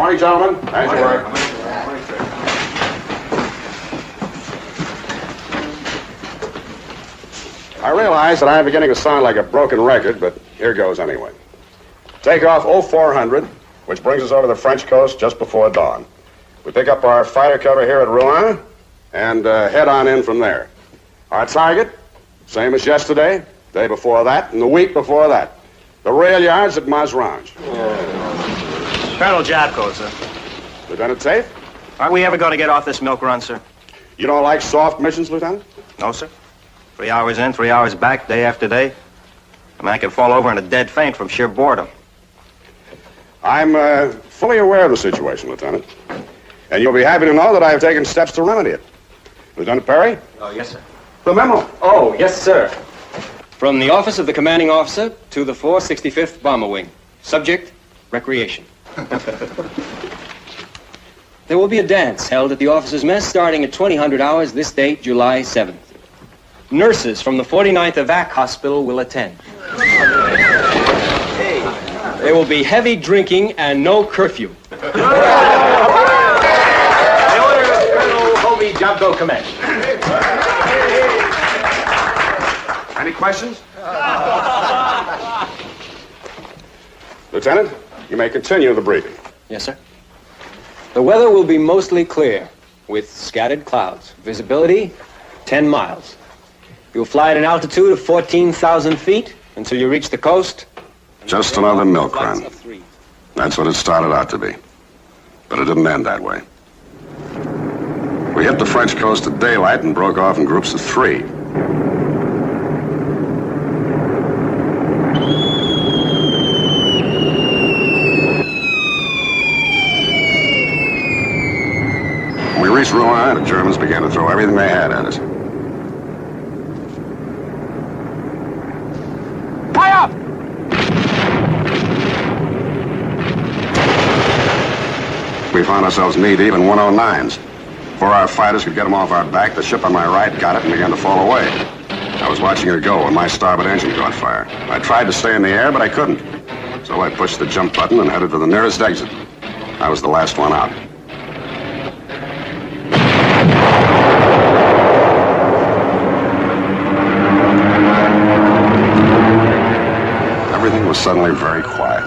Morning, gentlemen. As you were. I realize that I'm beginning to sound like a broken record, but here goes anyway. Take off 0400, which brings us over the French coast just before dawn. We pick up our fighter cutter here at Roen and head on in from there. Our target, same as yesterday, day before that, and the week before that. The rail yards at Mazrange. Colonel Jabko, sir. Lieutenant Tate? Aren't we ever going to get off this milk run, sir? You don't like soft missions, Lieutenant? No, sir. 3 hours in, 3 hours back, day after day. I mean, I could fall over in a dead faint from sheer boredom. I'm fully aware of the situation, Lieutenant. And you'll be happy to know that I have taken steps to remedy it. Lieutenant Perry? Oh, yes, sir. The memo. Oh, yes, sir. From the office of the commanding officer to the 465th Bomber Wing. Subject, recreation. There will be a dance held at the officers' mess starting at 2000 hours this date, July 7th. Nurses from the 49th Evac Hospital will attend. There will be heavy drinking and no curfew. The order of Colonel Hobey Jabko commence. Any questions? Lieutenant, you may continue the briefing. Yes, sir. The weather will be mostly clear, with scattered clouds. Visibility, 10 miles. You'll fly at an altitude of 14,000 feet until you reach the coast. Just another milk run. That's what it started out to be. But it didn't end that way. We hit the French coast at daylight and broke off in groups of 3. When we reached Rouen, the Germans began to throw everything they had at us. Tie up! We found ourselves knee-deep in 109s. Before our fighters could get them off our back, the ship on my right got it and began to fall away. I was watching her go when my starboard engine caught fire. I tried to stay in the air, but I couldn't. So I pushed the jump button and headed for the nearest exit. I was the last one out. Everything was suddenly very quiet,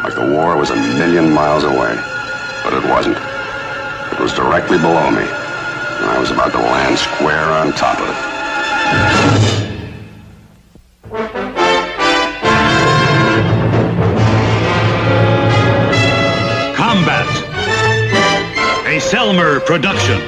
like the war was a million miles away. But it wasn't. It was directly below me, and I was about to land square on top of it. Combate, a Selmer production.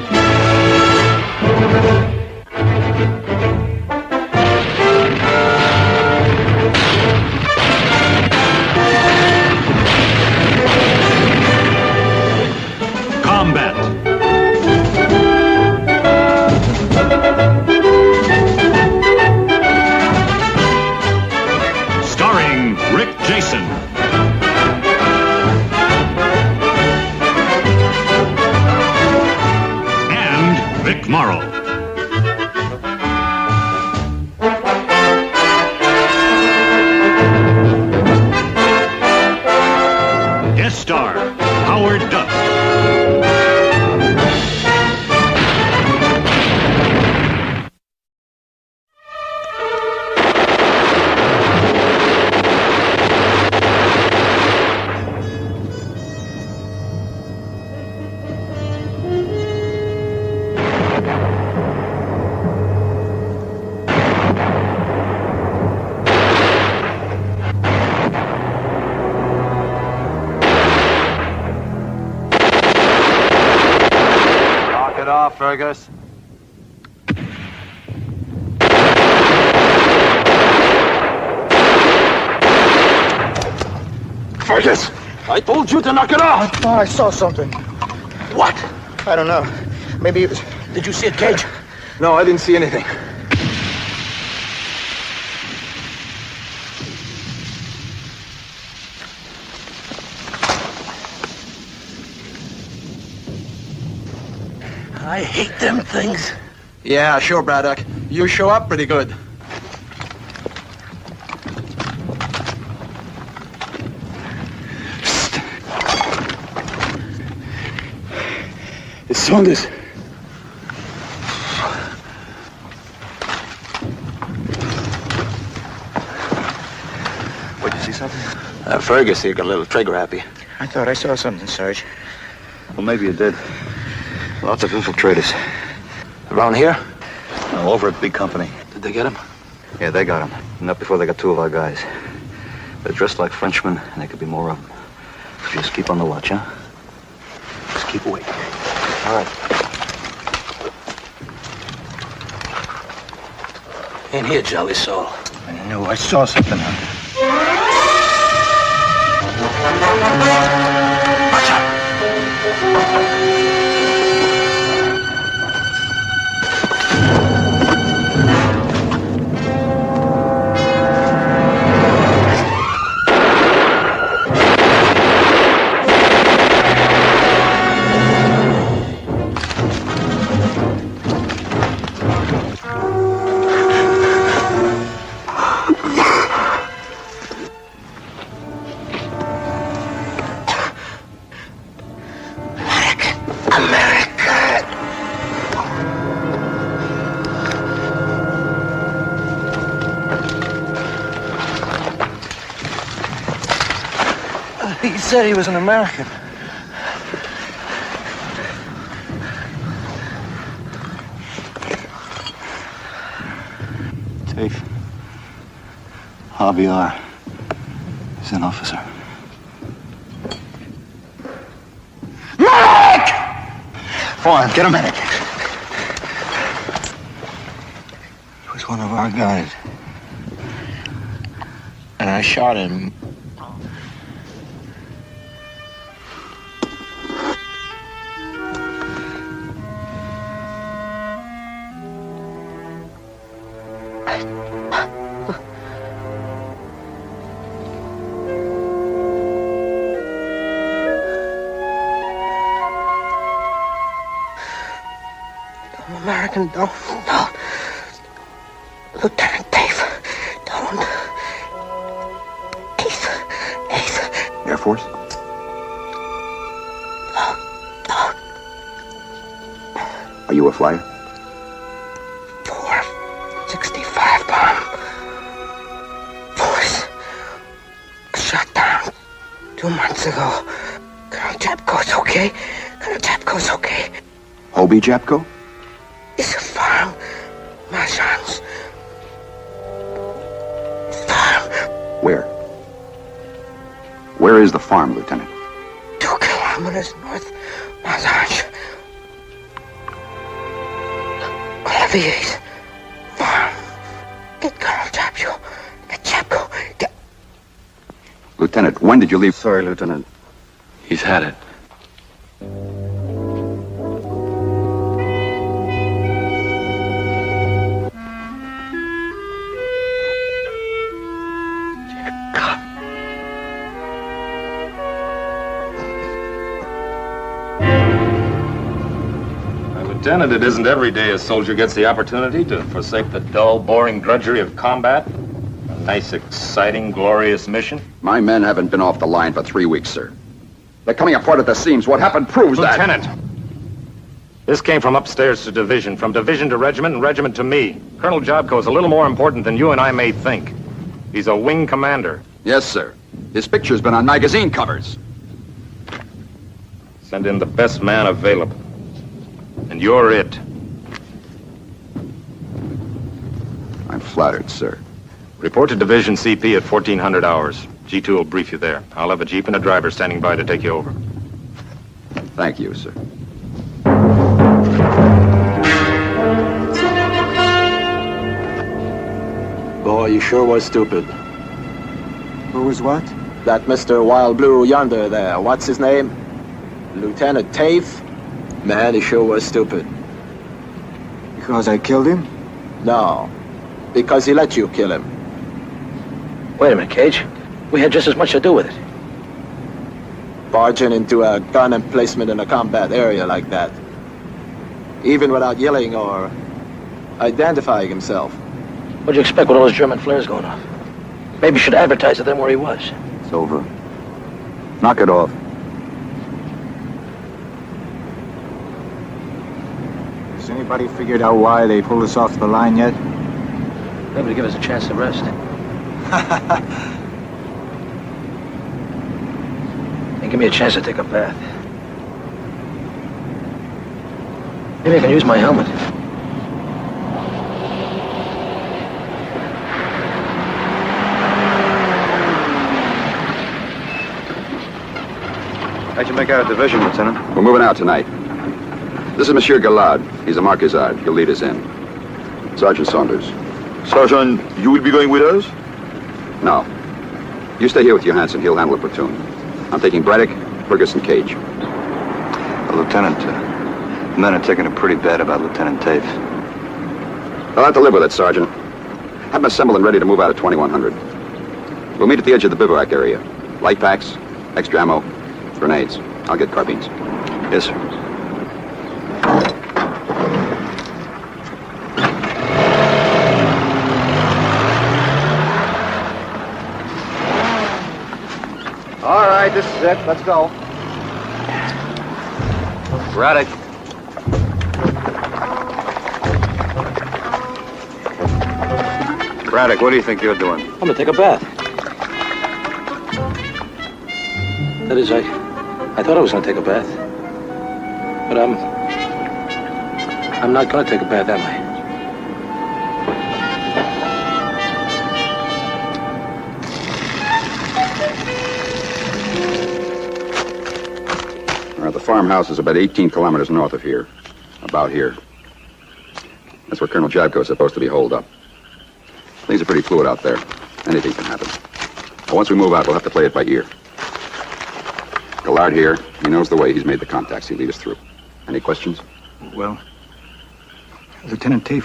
Duff. Fergus. Fergus! I told you to knock it off! I thought I saw something. What? I don't know. Maybe it was... Did you see it, Cage? No, I didn't see anything. I hate them things. Yeah, sure, Braddock. You show up pretty good. son this. What, you see something? Fergus here got a little trigger happy. I thought I saw something, Sarge. Well, maybe you did. Lots of infiltrators. Around here? No, over at Big Company. Did they get him? Yeah, they got him. Not before they got 2 of our guys. They're dressed like Frenchmen, and there could be more of them. So just keep on the watch, huh? Just keep awake. All right. In here, jolly soul. I knew I saw something. Watch out. He said he was an American. Tate. Javier is an officer. Medic! Come on, get a medic. He was one of our guys. And I shot him. American, don't. Lieutenant Dave, don't. Ace. Air Force? Don't. Are you a flyer? 465 bomb. Force. Shot down 2 months ago. Colonel Jabko's okay. Colonel Jabko's okay. Hobey Jabko? It's a farm. Marchand's. Farm. Where? Where is the farm, Lieutenant? 2 kilometers north. Marchand's. Olivier's. Farm. Get Colonel Jabko. Get Jabko. Get... Lieutenant, when did you leave? Sorry, Lieutenant. He's had it. Lieutenant, it isn't every day a soldier gets the opportunity to forsake the dull, boring drudgery of combat. A nice, exciting, glorious mission. My men haven't been off the line for 3 weeks, sir. They're coming apart at the seams. What happened proves that. Lieutenant, this came from upstairs to division, from division to regiment, and regiment to me. Colonel Jabko is a little more important than you and I may think. He's a wing commander. Yes, sir. His picture's been on magazine covers. Send in the best man available. And you're it. I'm flattered, sir. Report to Division CP at 1400 hours. G2 will brief you there. I'll have a jeep and a driver standing by to take you over. Thank you, sir. Boy, you sure was stupid. Who was what? That Mr. Wild Blue yonder there, what's his name? Lieutenant Tate? Man, he sure was stupid. Because I killed him? No, because he let you kill him. Wait a minute, Cage. We had just as much to do with it. Barging into a gun emplacement in a combat area like that. Even without yelling or identifying himself. What'd you expect with all those German flares going off? Maybe you should advertise to them where he was. It's over. Knock it off. Anybody figured out why they pulled us off the line yet? Maybe to give us a chance to rest. And give me a chance to take a bath. Maybe I can use my helmet. How'd you make out a division, Lieutenant? We're moving out tonight. This is Monsieur Galard. He's a Marquisard. He'll lead us in. Sergeant Saunders. Sergeant, you will be going with us? No. You stay here with Johansson. He'll handle the platoon. I'm taking Braddock, Ferguson, Cage. Lieutenant, the men are taking it pretty bad about Lieutenant Tate. I'll have to live with it, Sergeant. Have them assembled and ready to move out at 2100. We'll meet at the edge of the bivouac area. Light packs, extra ammo, grenades. I'll get carbines. Yes, sir. All right, this is it. Let's go. Braddock. Braddock, what do you think you're doing? I'm gonna take a bath. That is, I thought I was gonna take a bath. But I'm not gonna take a bath, am I? The farmhouse is about 18 kilometers north of here. About here. That's where Colonel Jabko is supposed to be holed up. Things are pretty fluid out there. Anything can happen. But once we move out, we'll have to play it by ear. Galard here. He knows the way. He's made the contacts. He'll lead us through. Any questions? Well, Lieutenant Tate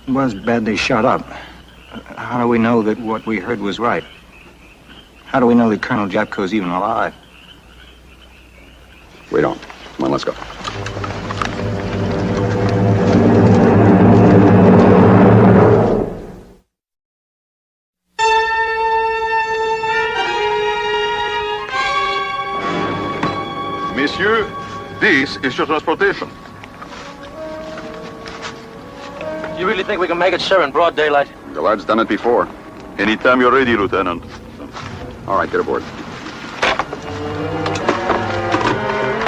was badly shot up. How do we know that what we heard was right? How do we know that Colonel Jabko's even alive? We don't. Come on, let's go. Monsieur, this is your transportation. You really think we can make it, sir, in broad daylight? Gallard's done it before. Anytime you're ready, Lieutenant. All right, get aboard.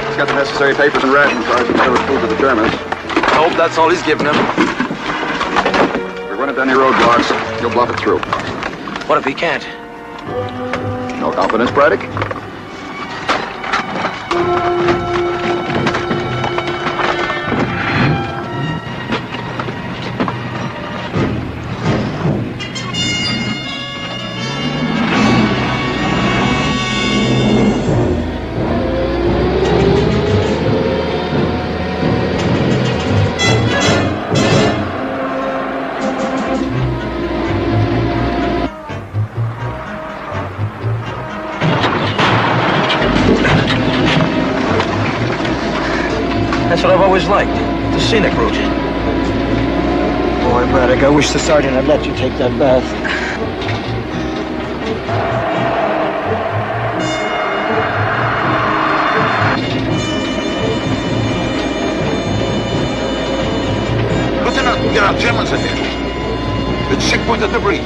He's got the necessary papers and ration cards to deliver food to the Germans. I hope that's all he's giving them. If we run into any roadblocks, you'll bluff it through. What if he can't? No confidence, Braddock? That's what I've always liked, the scenic route. Boy, Braddock, I wish the sergeant had let you take that bath. Lieutenant, there are Germans ahead. The checkpoint at the bridge.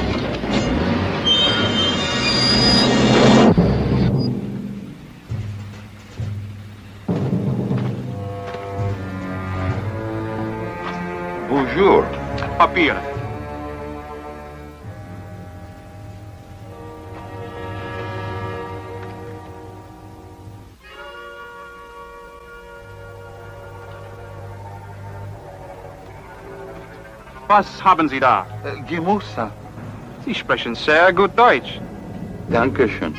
Bonjour. Papier. Was haben Sie da? Gemusa. Sie sprechen sehr gut Deutsch. Dankeschön.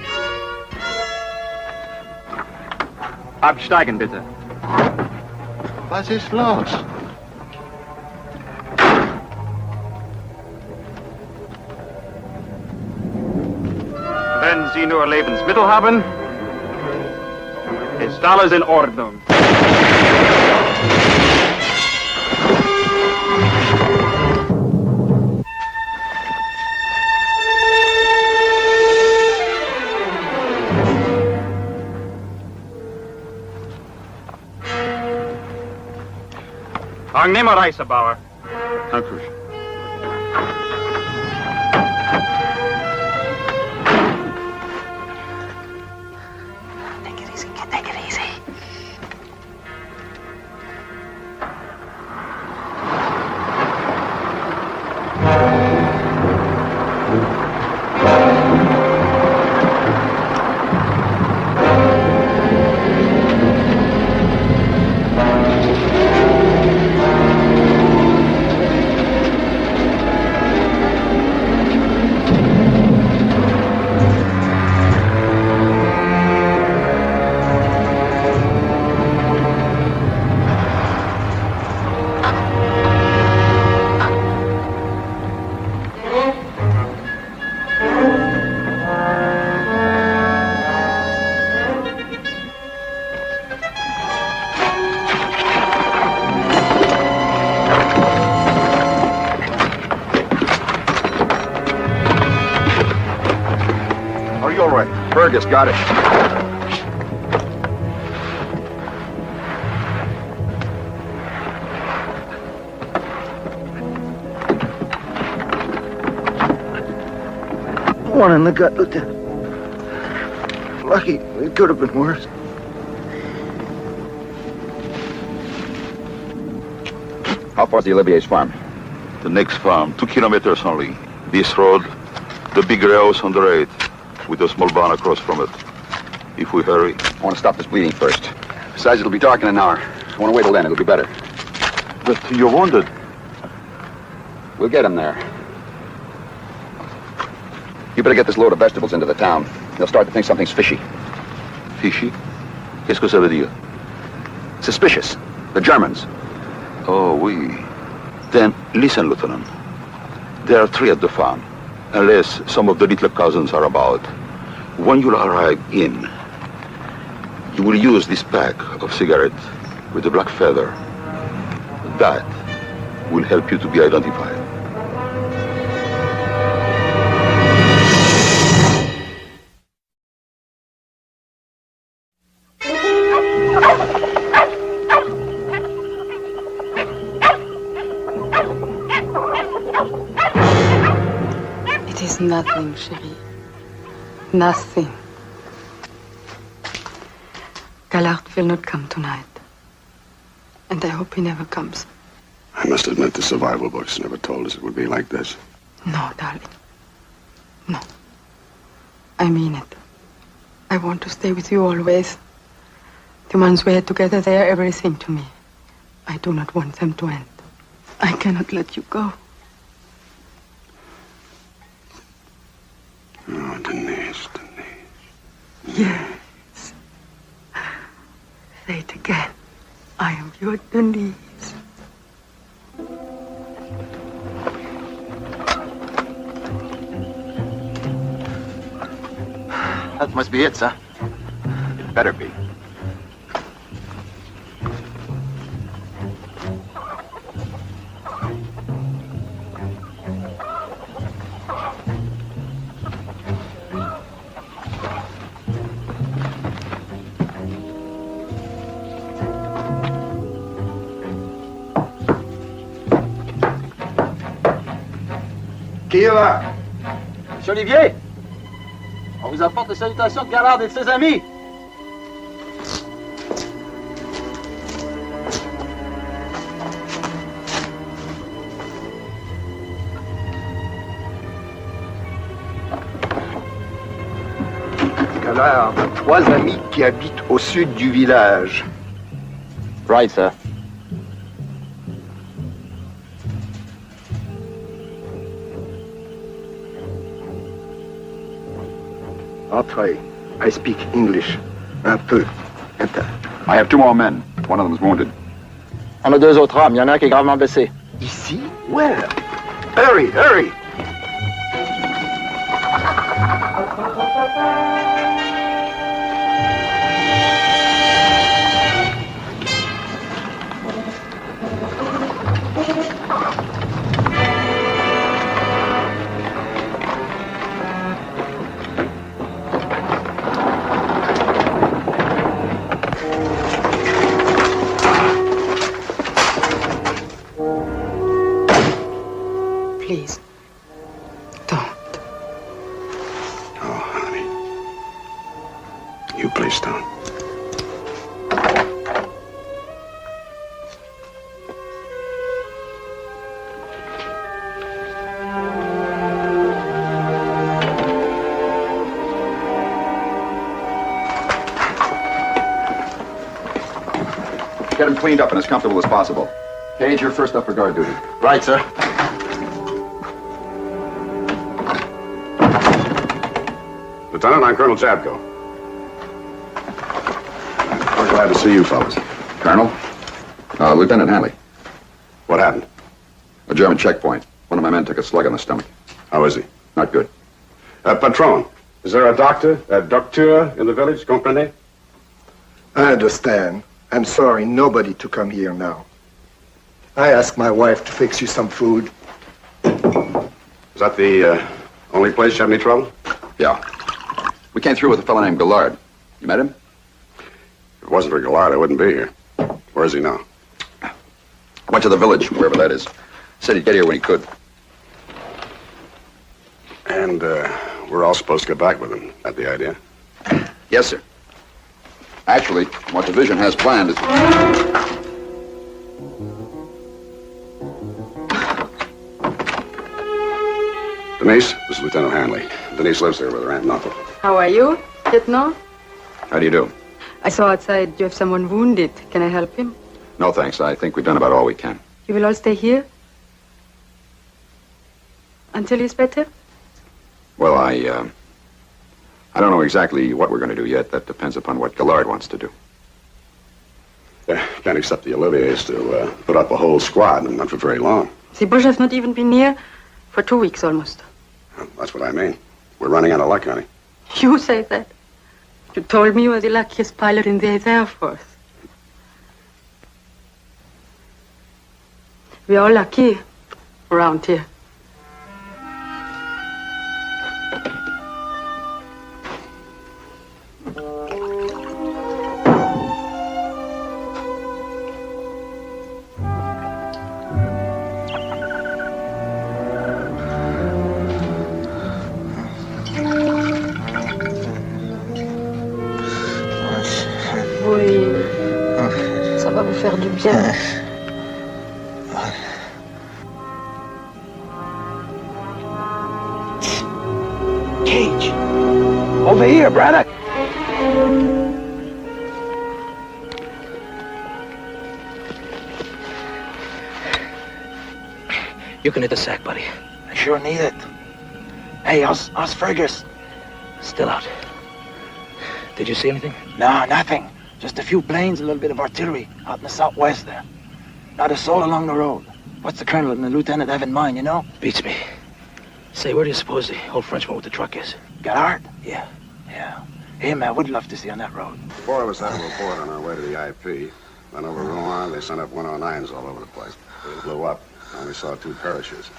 Absteigen, bitte. Was ist los? Wenn Sie nur Lebensmittel haben, ist alles in Ordnung. Ang nimmer Reisebauer. Dank u. Take it easy. Fergus got it. One in the gut, Lieutenant. Lucky, it could have been worse. How far's the Olivier's farm? The next farm, 2 kilometers only. This road, the big house on the right, with a small barn across from it. If we hurry. I want to stop this bleeding first. Besides, it'll be dark in an hour. I want to wait till then. It'll be better. But you're wounded. We'll get him there. You better get this load of vegetables into the town. They'll start to think something's fishy. Fishy? Qu'est-ce que ça veut dire? Suspicious. The Germans. Oh, oui. Then listen, Lieutenant. There are 3 at the farm, unless some of the little cousins are about. When you arrive in, you will use this pack of cigarettes with the black feather. That will help you to be identified. It is nothing, chérie. Nothing. Gallard will not come tonight. And I hope he never comes. I must admit the survival books never told us it would be like this. No, darling. No. I mean it. I want to stay with you always. The months we had together, they are everything to me. I do not want them to end. I cannot let you go. Oh, Denise. Yes. Say it again. I am your Denise. That must be it, sir. It better be. Qui est là? Monsieur Olivier, on vous apporte les salutations de Gallard et de ses amis. Gallard a 3 amis qui habitent au sud du village. Right, sir. Entrez. I speak English. Un peu. I have 2 more men. One of them's wounded. On a 2 autres hommes. Il y en a un qui est gravement blessé. Ici? Where? Hurry, hurry! Get him cleaned up and as comfortable as possible. Cage, you're first up for guard duty. Right, sir. Lieutenant, I'm Colonel Jabko. We're glad to see you fellas. Colonel? Lieutenant Hanley. What happened? A German checkpoint. One of my men took a slug on the stomach. How is he? Not good. Patron, is there a doctor in the village, comprenez? I understand. I'm sorry, nobody to come here now. I asked my wife to fix you some food. Is that the only place you have any trouble? Yeah. We came through with a fellow named Gallard. You met him? If it wasn't for Gallard, I wouldn't be here. Where is he now? Went to the village, wherever that is. Said he'd get here when he could. And we're all supposed to go back with him. That the idea? Yes, sir. Actually, what division has planned is... Denise, this is Lieutenant Hanley. Denise lives here with her aunt and uncle. How are you, Lieutenant? How do you do? I saw outside you have someone wounded. Can I help him? No, thanks. I think we've done about all we can. You will all stay here? Until he's better? Well, I don't know exactly what we're going to do yet. That depends upon what Gallard wants to do. Can't accept the Oliviers to put up a whole squad, and not for very long. The Bush has not even been here for 2 weeks almost. That's what I mean. We're running out of luck, honey. You say that. You told me you were the luckiest pilot in the Air Force. We are lucky around here. Faire du bien. Cage. Over here, brother. You can hit the sack, buddy. I sure need it. Hey, how's Fergus? Still out. Did you see anything? No, nothing. Just a few planes, a little bit of artillery out in the southwest there. Not a soul along the road. What's the colonel and the lieutenant have in mind, you know? Beats me. Say, where do you suppose the old Frenchman with the truck is? Gallard? Yeah. Yeah. Him I would love to see on that road. 4 of us had a report on our way to the IP. Then over Roen, they sent up 109s all over the place. They blew up. I only saw 2 parachutes.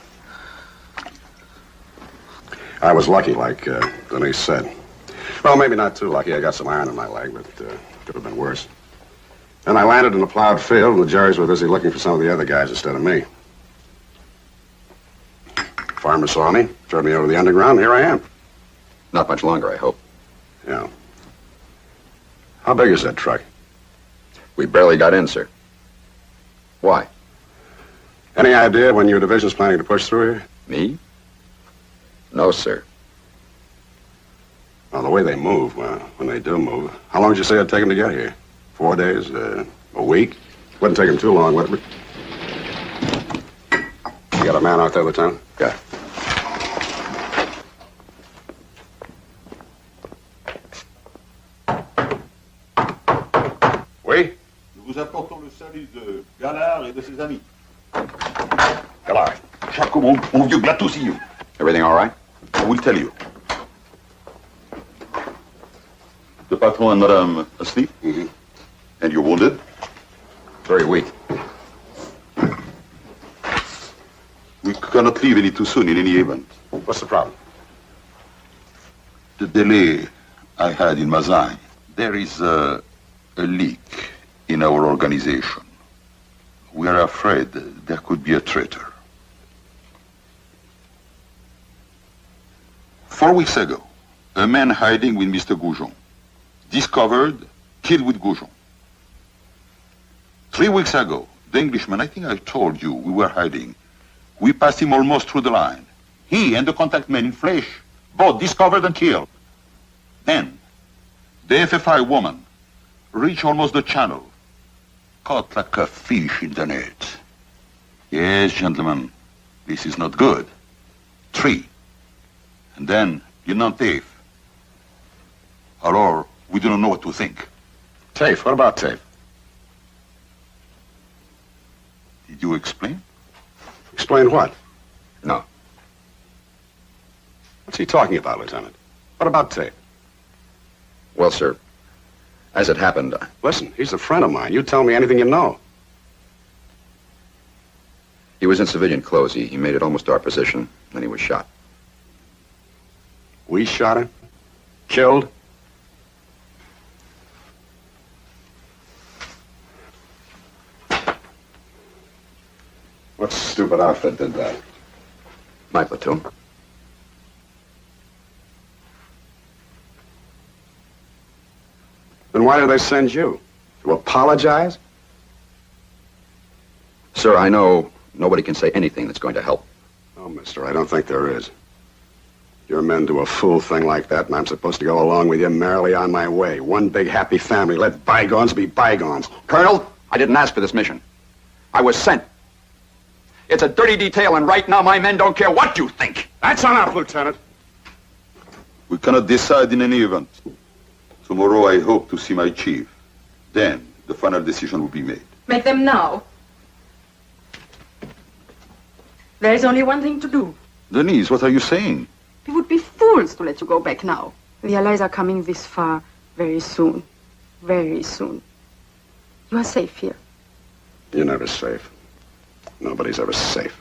I was lucky, like Denise said. Well, maybe not too lucky. I got some iron in my leg, but could have been worse. Then I landed in a plowed field, and the Jerrys were busy looking for some of the other guys instead of me. Farmer saw me, turned me over to the underground, and here I am. Not much longer, I hope. Yeah. How big is that truck? We barely got in, sir. Why? Any idea when your division's planning to push through here? Me? No, sir. Well, the way they move, when they do move, how long did you say it'd take them to get here? 4 days? A week? Wouldn't take them too long, would it? You got a man out there, Lieutenant? Got it. Oui? Nous vous apportons le salut de Gallard et de ses amis. Gallard. Jabko, mon vieux, glad to see you. Everything all right? I will tell you. The patron and madame asleep? Mm-hmm. And you're wounded? Very weak. We cannot leave any too soon in any event. What's the problem? The delay I had in Mazan. There is a leak in our organization. We are afraid there could be a traitor. 4 weeks ago, a man hiding with Mr. Goujon, discovered, killed with Goujon. 3 weeks ago, the Englishman, I think I told you, we were hiding. We passed him almost through the line. He and the contact man in flesh, both discovered and killed. Then, the FFI woman reached almost the channel. caught like a fish in the net. Yes, gentlemen, this is not good. 3. And then, Lieutenant Tate. Alors, we do not know what to think. Tate, what about Tate? Did you explain? Explain what? No. What's he talking about, Lieutenant? What about Tate? Well, sir, as it happened... Listen, he's a friend of mine. You tell me anything you know. He was in civilian clothes. He made it almost to our position, then he was shot. We shot him? Killed? What stupid outfit did that? My platoon. Then why did they send you? To apologize? Sir, I know nobody can say anything that's going to help. Oh, mister, I don't think there is. Your men do a fool thing like that, and I'm supposed to go along with you merrily on my way. One big happy family. Let bygones be bygones. Colonel, I didn't ask for this mission. I was sent. It's a dirty detail, and right now my men don't care what you think. That's enough, Lieutenant. We cannot decide in any event. Tomorrow I hope to see my chief. Then the final decision will be made. Make them now. There is only one thing to do. Denise, what are you saying? We would be fools to let you go back now. The Allies are coming this far very soon. Very soon. You are safe here. You're never safe. Nobody's ever safe.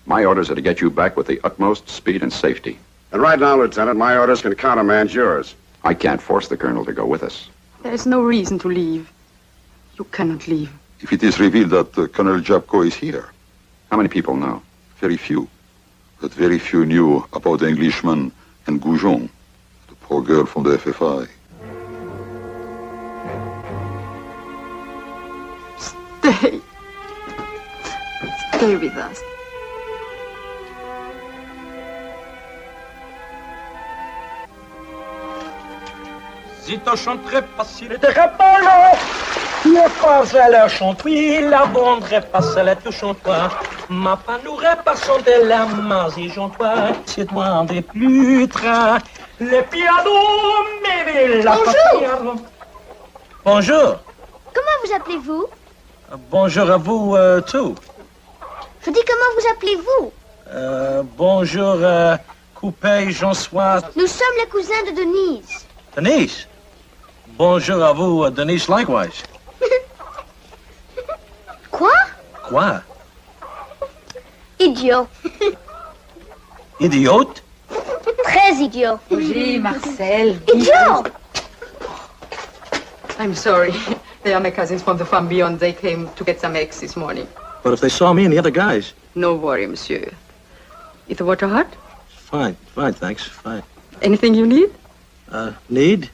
My orders are to get you back with the utmost speed and safety. And right now, Lieutenant, my orders can countermand yours. I can't force the colonel to go with us. There is no reason to leave. You cannot leave. If it is revealed that Colonel Jabko is here. How many people know? Very few. But very few knew about the Englishman and Goujon, the poor girl from the FFI. Stay. Stay with us. Zito chanterait pas s'il était capable. Le pas à leur chantoui, la bondrait pas à la touchant-toi. Ma panourait pas chanter la mazigeant-toi. C'est toi en des plus train. Les pianos, mais la Bonjour. Bonjour. Comment vous appelez-vous? Bonjour à vous, tout. Je dis comment vous appelez-vous? Bonjour, Coupé, Jean-Sois. Nous sommes les cousins de Denise. Denise. Bonjour à vous, Denise, likewise. Quoi? Quoi? Idiot. Idiote? Très idiot. Oui, Marcel. Idiot! I'm sorry. They are my cousins from the farm beyond. They came to get some eggs this morning. But if they saw me and the other guys? No worry, monsieur. Is the water hot? Fine, thanks, fine. Anything you need? Need?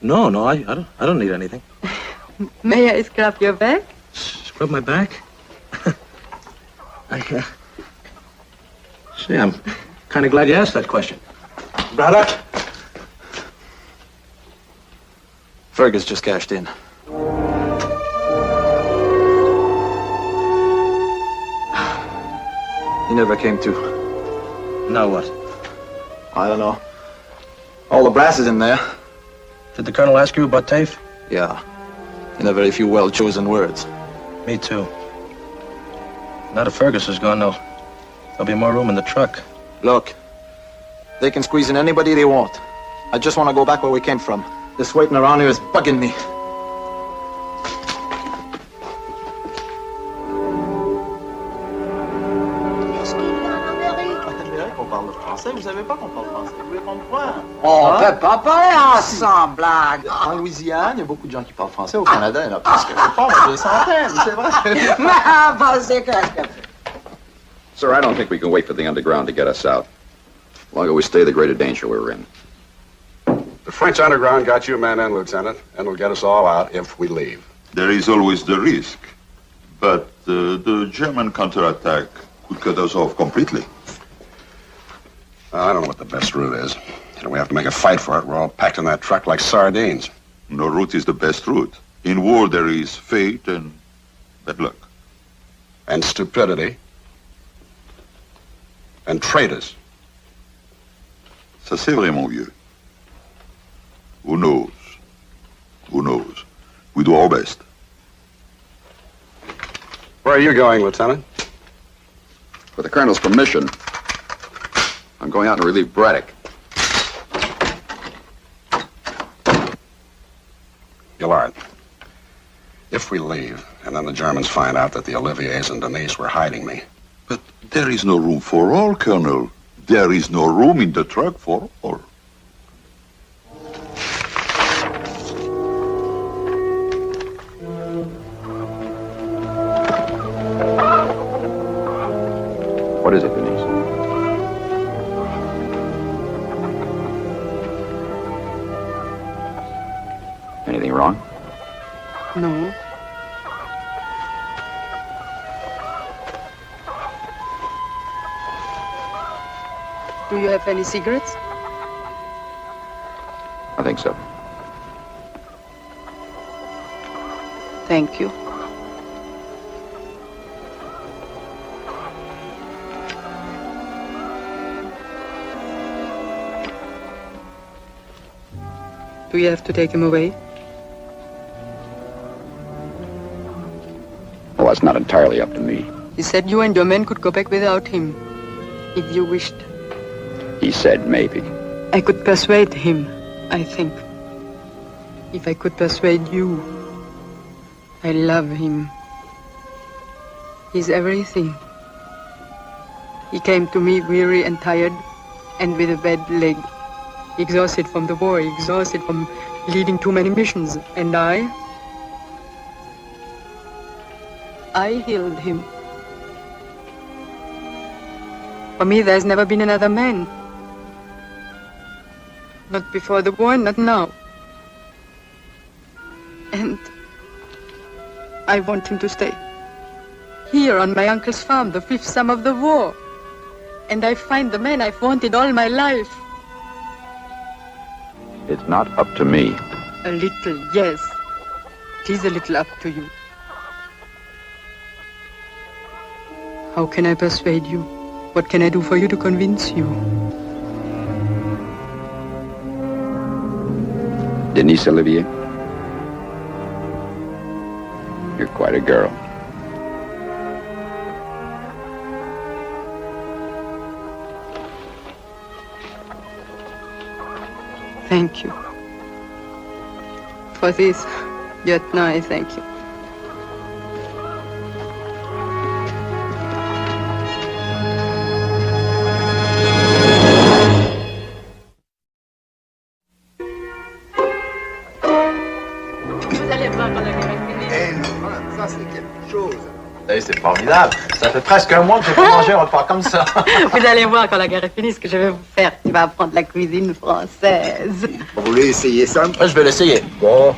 No, I don't need anything. May I scrub your back? Scrub my back? See, I'm kind of glad you asked that question. Brother? Fergus just cashed in. He never came to. Now what? I don't know. All the brass is in there. Did the colonel ask you about Tate? Yeah. In a very few well-chosen words. Me too. Now that Fergus is gone, there'll be more room in the truck. Look, they can squeeze in anybody they want. I just want to go back where we came from. This waiting around here is bugging me. Vous savez pas qu'on parle français. Vous voulez qu'on croit? On peut pas parler ensemble, blague. En Louisiane, il y a beaucoup de gens qui parlent français. Au Canada, il y en a presque pas, des centaines, c'est vrai. Sir, I don't think we can wait for the underground to get us out. The longer we stay, the greater danger we're in. The French underground got you men in, Lieutenant, and will get us all out if we leave. There is always the risk. But the German counterattack could cut us off completely. I don't know what the best route is. We have to make a fight for it. We're all packed in that truck like sardines. No route is the best route. In war, there is fate and bad luck. And stupidity. And traitors. Ça, c'est vrai, mon vieux. Who knows? Who knows? We do our best. Where are you going, Lieutenant? With the Colonel's permission, I'm going out to relieve Braddock. Gillard, if we leave, and then the Germans find out that the Oliviers and Denise were hiding me. But there is no room for all, Colonel. There is no room in the truck for all. What is it, Denise? Anything wrong? No. Do you have any cigarettes? I think so. Thank you. Do you have to take him away? Well, that's not entirely up to me. He said you and your men could go back without him, if you wished. He said maybe. I could persuade him, I think. If I could persuade you. I love him. He's everything. He came to me weary and tired, and with a bad leg. Exhausted from the war, exhausted from leading too many missions. And I healed him. For me, there's never been another man. Not before the war, not now. And I want him to stay. Here on my uncle's farm, the 5th summer of the war. And I find the man I've wanted all my life. It's not up to me. A little, yes. It is a little up to you. How can I persuade you? What can I do for you to convince you? Denise Olivier, you're quite a girl. Thank you. For this, yet no, I thank you. Vous allez voir quand la guerre est finie. Ça, c'est quelque chose. C'est formidable. Ça fait presque un mois que j'ai pas mangé un repas comme ça. Vous allez voir quand la guerre est finie ce que je vais vous faire. Tu vas apprendre la cuisine française. Vous voulez essayer ça? Je vais l'essayer. Bon.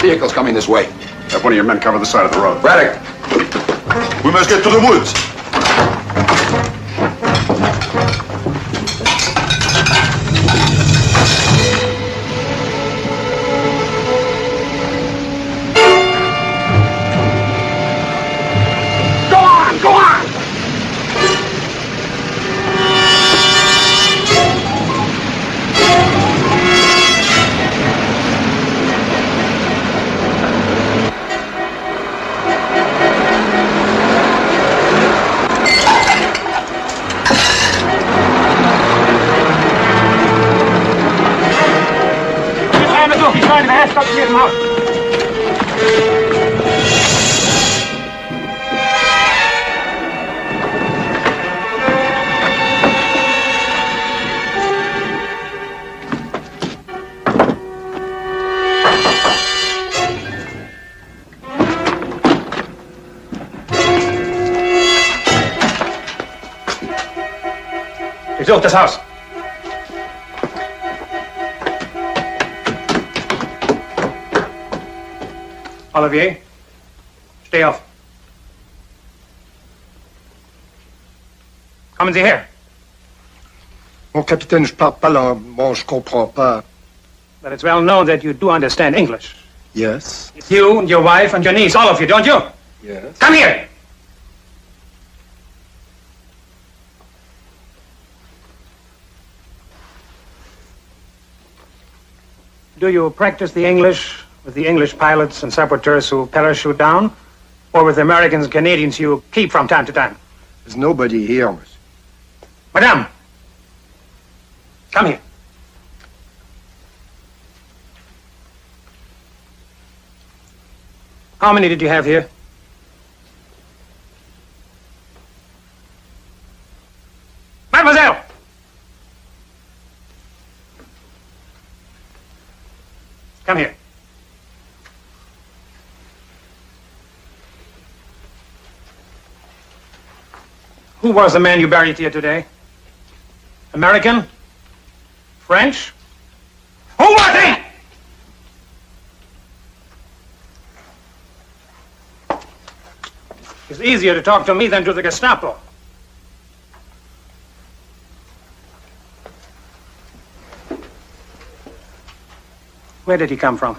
Vehicle's coming this way. Have one of your men cover the side of the road. Braddock! We must get to the woods. Go on, go on! Ich suche das Haus. Olivier, stay off. Kommen Sie her. Mon capitaine, je parle pas l'allemand, je comprends pas. But it's well known that you do understand English. Yes. It's you and your wife and your niece, all of you, don't you? Yes. Come here! Do you practice the English with the English pilots and saboteurs who parachute down, or with Americans and Canadians you keep from time to time? There's nobody here, monsieur. Madame, come here. How many did you have here? Mademoiselle! Come here. Who was the man you buried here today? American? French? Who was he? It's easier to talk to me than to the Gestapo. Where did he come from?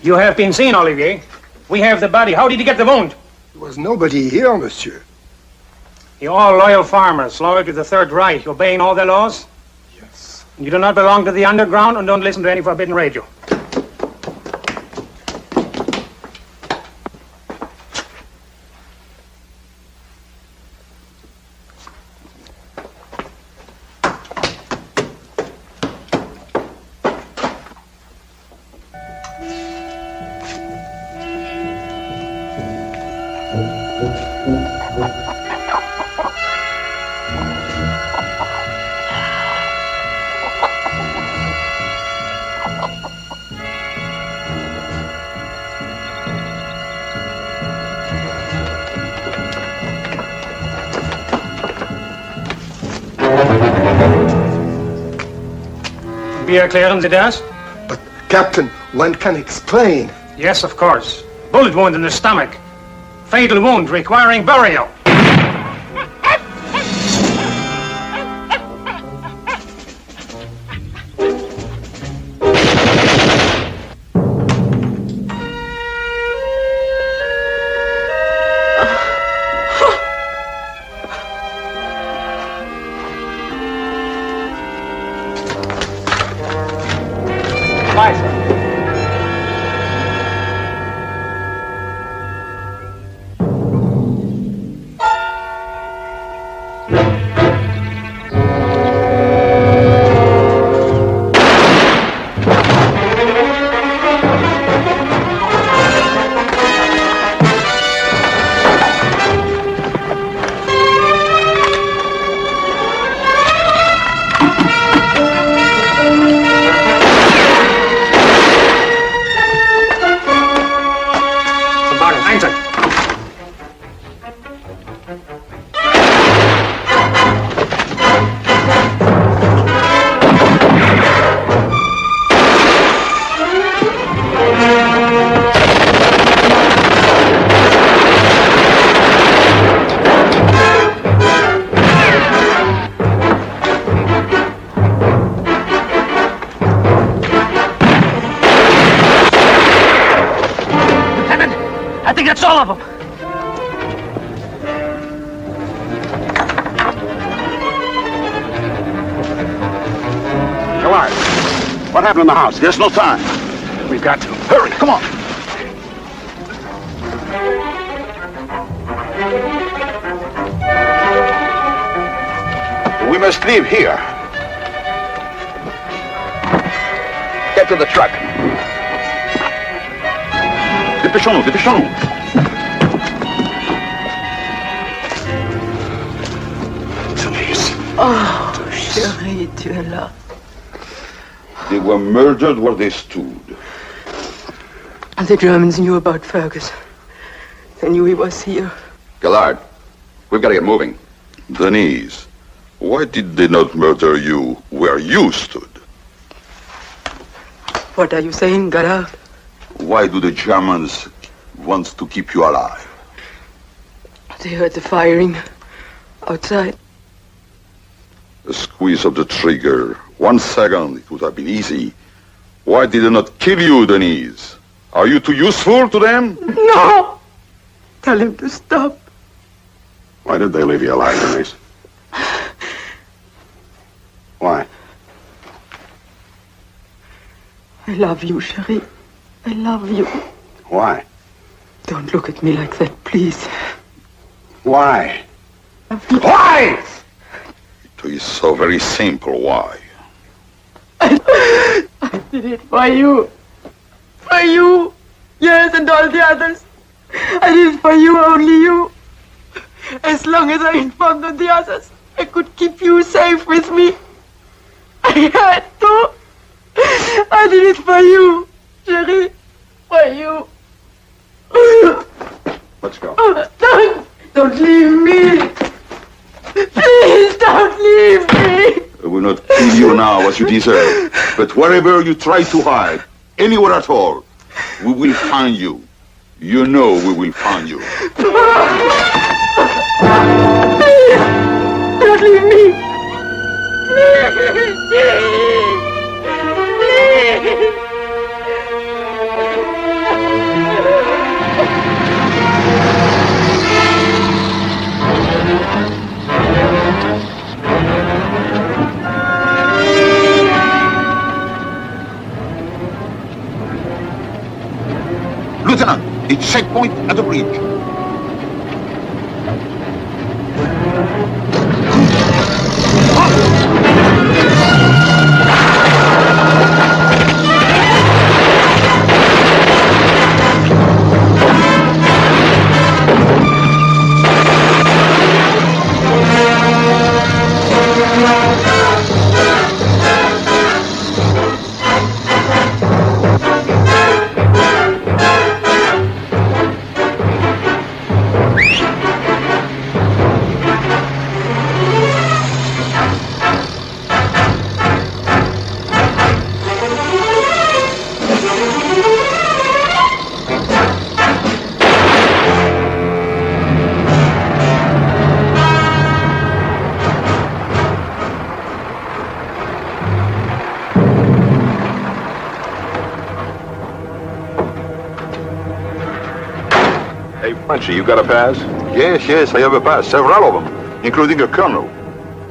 You have been seen, Olivier. We have the body. How did he get the wound? There was nobody here, monsieur. You're all loyal farmers, loyal to the Third Reich, obeying all their laws? Yes. You do not belong to the underground and don't listen to any forbidden radio. Wie erklären Sie das? But, Captain, one can explain. Yes, of course. Bullet wound in the stomach. Fatal wound requiring burial. What happened in the house? There's no time. We've got to. Hurry, come on. We must leave here. Get to the truck. Dépêchons-nous, dépêchons-nous. Denise. Oh, chérie, tu es là. They were murdered where they stood. And the Germans knew about Fergus. They knew he was here. Gillard, we've got to get moving. Denise, why did they not murder you where you stood? What are you saying, Gerard? Why do the Germans want to keep you alive? They heard the firing outside. The squeeze of the trigger. 1 second, it would have been easy. Why did they not kill you, Denise? Are you too useful to them? No! Tell him to stop. Why did they leave you alive, Denise? Why? I love you, Cherie. I love you. Why? Don't look at me like that, please. Why? Why? It is so very simple. Why? I did it for you. For you. Yes, and all the others. I did it for you, only you. As long as I informed on the others, I could keep you safe with me. I had to. I did it for you, Cherie. For you. Let's go. Don't leave me. Please don't leave me. I will not kill you now as you deserve. But wherever you try to hide, anywhere at all, we will find you. You know we will find you. Please, don't leave me. Please, please. Lieutenant, it's checkpoint at the bridge. You got a pass? Yes, I have a pass. Several of them, including a colonel.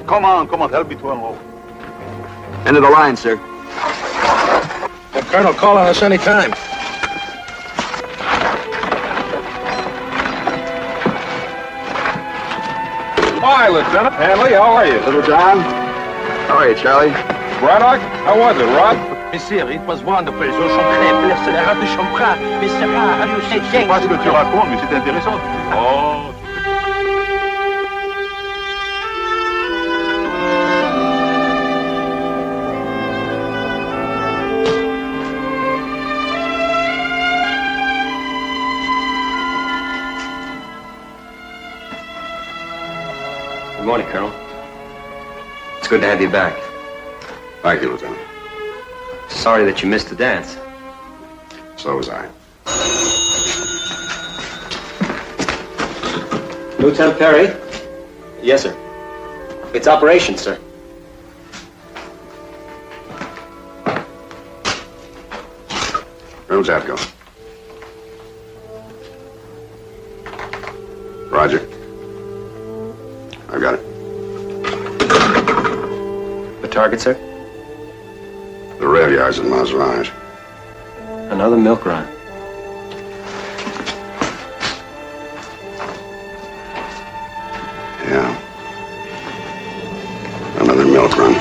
Come on, help me to unload. End of the line, sir. The colonel, call on us any time. Hi, Lieutenant. Hanley, how are you? Little John. How are you, Charlie? Braddock, how was it, Rod? Monsieur, it was wonderful. Je chanterai l'accélérat de Champra. Mais c'est rare. You say Je sais pas ce que tu racontes, mais c'est intéressant. Oh. Good morning, Colonel. It's good to have you back. Thank you, Lieutenant. Sorry that you missed the dance. So was I. Lieutenant Perry? Yes, sir. It's operation, sir. Colonel Jabko. Roger. I got it. The target, sir? The rail yards in Maserage. Another milk run. Yeah. Another milk run.